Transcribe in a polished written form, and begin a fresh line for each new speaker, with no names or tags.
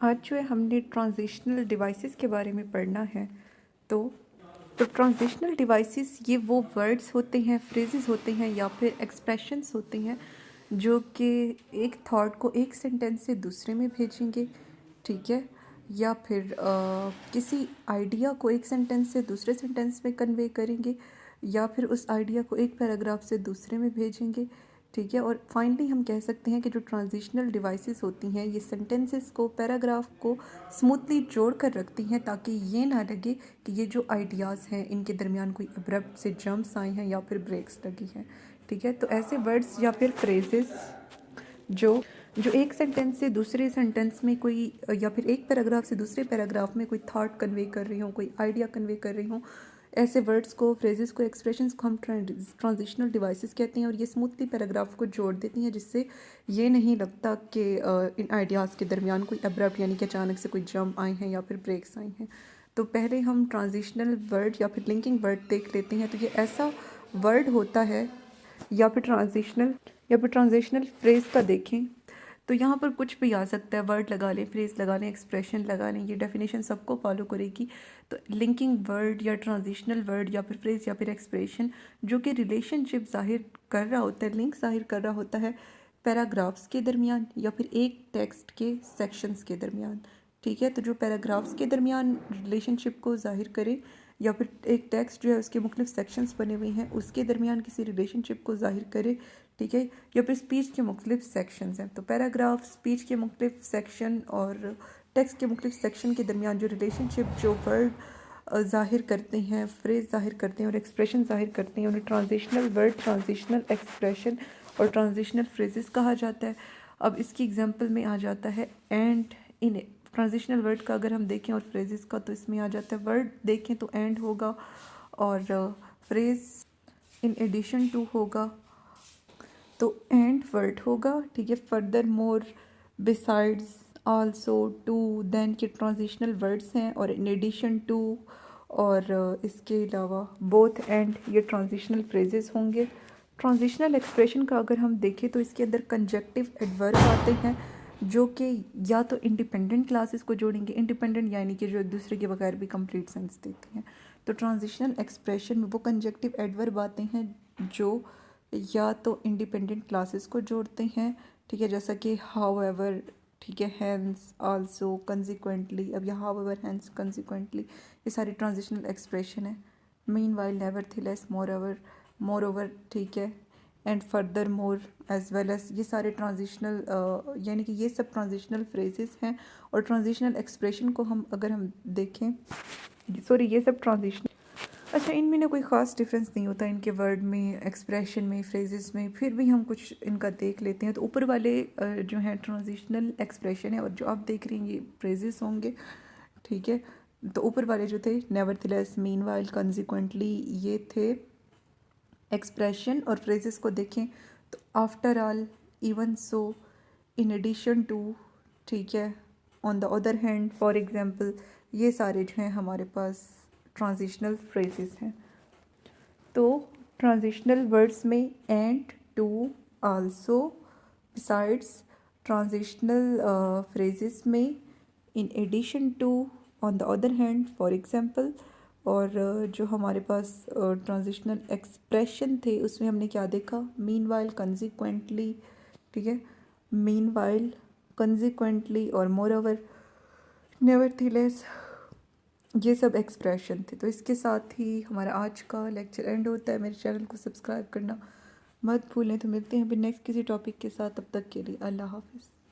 आज जो है हमने ट्रांजिशनल डिवाइसेस के बारे में पढ़ना है। तो ट्रांजिशनल डिवाइसेस ये वो वर्ड्स होते हैं, फ्रेजेस होते हैं या फिर एक्सप्रेशंस होते हैं जो कि एक थॉट को एक सेंटेंस से दूसरे में भेजेंगे, ठीक है, या फिर किसी आइडिया को एक सेंटेंस से दूसरे सेंटेंस में कन्वे करेंगे, या फिर उस आइडिया को एक पैराग्राफ से दूसरे में भेजेंगे, ठीक है। और फाइनली हम कह सकते हैं कि जो ट्रांजिशनल डिवाइसेस होती हैं ये सेंटेंसेस को, पैराग्राफ को स्मूथली जोड़ कर रखती हैं ताकि ये ना लगे कि ये जो आइडियाज़ हैं इनके दरमियान कोई अब्रप्ट से जंप्स आए हैं या फिर ब्रेक्स लगी हैं, ठीक है। तो ऐसे वर्ड्स या फिर फ्रेजेस जो जो एक सेंटेंस से दूसरे सेंटेंस में कोई, या फिर एक पैराग्राफ से दूसरे पैराग्राफ में कोई थॉट कन्वे कर रही हूँ, कोई आइडिया कन्वे कर रही हूँ, ऐसे वर्ड्स को, फ्रेजेस को, एक्सप्रेशंस को हम ट्रांजिशनल डिवाइसेस कहते हैं। और ये स्मूथली पैराग्राफ को जोड़ देती हैं जिससे ये नहीं लगता कि इन आइडियाज़ के दरमियान कोई अब्रप्ट यानी कि अचानक से कोई जंप आए हैं या फिर ब्रेक्स आए हैं। तो पहले हम ट्रांजिशनल वर्ड या फिर लिंकिंग वर्ड देख लेते हैं। तो ये ऐसा वर्ड होता है या फिर ट्रांजिशनल फ्रेज का देखें तो यहाँ पर कुछ भी आ सकता है, वर्ड लगा लें, फ्रेज लगा लें, एक्सप्रेशन लगा लें, ये डेफिनेशन सबको फॉलो करेगी। तो लिंकिंग वर्ड या ट्रांजिशनल वर्ड या फिर फ्रेज या फिर एक्सप्रेशन जो कि रिलेशनशिप जाहिर कर रहा होता है, लिंक जाहिर कर रहा होता है पैराग्राफ्स के दरमियान या फिर एक टेक्स्ट के सेक्शंस के दरमियान, ठीक है। तो जो पैराग्राफ्स के दरमियान रिलेशनशिप को जाहिर करे या फिर एक टेक्स्ट जो है उसके मुख्तलिफ सेक्शंस बने हुए हैं उसके दरमियान किसी रिलेशनशिप को जाहिर करे, ठीक है, या फिर स्पीच के मुख्तलिफ सेक्शंस हैं। तो पैराग्राफ, स्पीच के मुख्तलिफ सेक्शन और टेक्स्ट के मुख्तलिफ सेक्शन के दरमियान जो रिलेशनशिप, जो वर्ड ज़ाहिर करते हैं, फ्रेज ज़ाहिर करते हैं और एक्सप्रेशन ज़ाहिर करते हैं, उन्हें ट्रांजिशनल वर्ड, ट्रांजिशनल एक्सप्रेशन और ट्रांजिशनल फ्रेजेस कहा जाता है। अब इसकी एग्जांपल में आ जाता है एंड इन ट्रांजिशनल वर्ड का अगर हम देखें और फ्रेजेस का, तो इसमें आ जाता है, वर्ड देखें तो एंड होगा और फ्रेज इन एडिशन टू होगा तो एंड वर्ड होगा, ठीक है। Furthermore, besides, also, too, then के ट्रांजिशनल वर्ड्स हैं और इन एडिशन टू और इसके अलावा बोथ एंड ये ट्रांजिशनल फ्रेजेस होंगे। ट्रांजिशनल एक्सप्रेशन का अगर हम देखें तो इसके अंदर कंजक्टिव एडवर्ब आते हैं जो कि या तो इंडिपेंडेंट क्लासेस को जोड़ेंगे, इंडिपेंडेंट यानी कि जो एक दूसरे के बगैर भी कंप्लीट सेंस देते हैं। तो ट्रांजिशनल एक्सप्रेशन में वो कंजक्टिव एडवर्ब आते हैं जो या तो इंडिपेंडेंट क्लासेस को जोड़ते हैं, ठीक है, जैसा कि हाउएवर, ठीक है, हैंस, आल्सो, कंसिक्वेंटली। अब यह हाउएवर, हैंस, कंसिक्वेंटली ये सारी ट्रांजिशनल एक्सप्रेशन है। मीनवाइल, नेवरथिलेस, मोरओवर, ठीक है, and furthermore as well as, ये सारे ट्रांजिशनल यानी कि ये सब ट्रांजिशनल फ्रेजेस हैं। और ट्रांजिशनल एक्सप्रेशन को हम अगर हम देखें, सॉरी, ये सब ट्रांजिशनल, अच्छा, इनमें ना कोई ख़ास डिफरेंस नहीं होता इनके वर्ड में, एक्सप्रेशन में, फ्रेजेस में, फिर भी हम कुछ इनका देख लेते हैं। तो ऊपर वाले जो हैं ट्रांजिशनल एक्सप्रेशन है और जो आप देख रही हैं ये फ्रेजेस होंगे, ठीक है। तो ऊपर वाले जो थे नेवरथिलेस, मीनवाइल, कंसिक्वेंटली, ये थे एक्सप्रेशन। और फ्रेजेस को देखें तो after all, even so, in addition to, ठीक है, on the other hand, for example, ये सारे जो हैं हमारे पास ट्रांजिशनल फ्रेजेस हैं। तो ट्रांजिशनल वर्ड्स में and, to, also, besides. Transitional phrases में in addition to, on the other hand, for example. और जो हमारे पास ट्रांजिशनल एक्सप्रेशन थे उसमें हमने क्या देखा, मीनवाइल, कंसिक्वेंटली, ठीक है, मीनवाइल, कंसिक्वेंटली और मोरओवर, नेवरथिलेस, ये सब एक्सप्रेशन थे। तो इसके साथ ही हमारा आज का लेक्चर एंड होता है। मेरे चैनल को सब्सक्राइब करना मत भूलें। तो मिलते हैं अभी नेक्स्ट किसी टॉपिक के साथ, तब तक के लिए अल्लाह हाफिज़।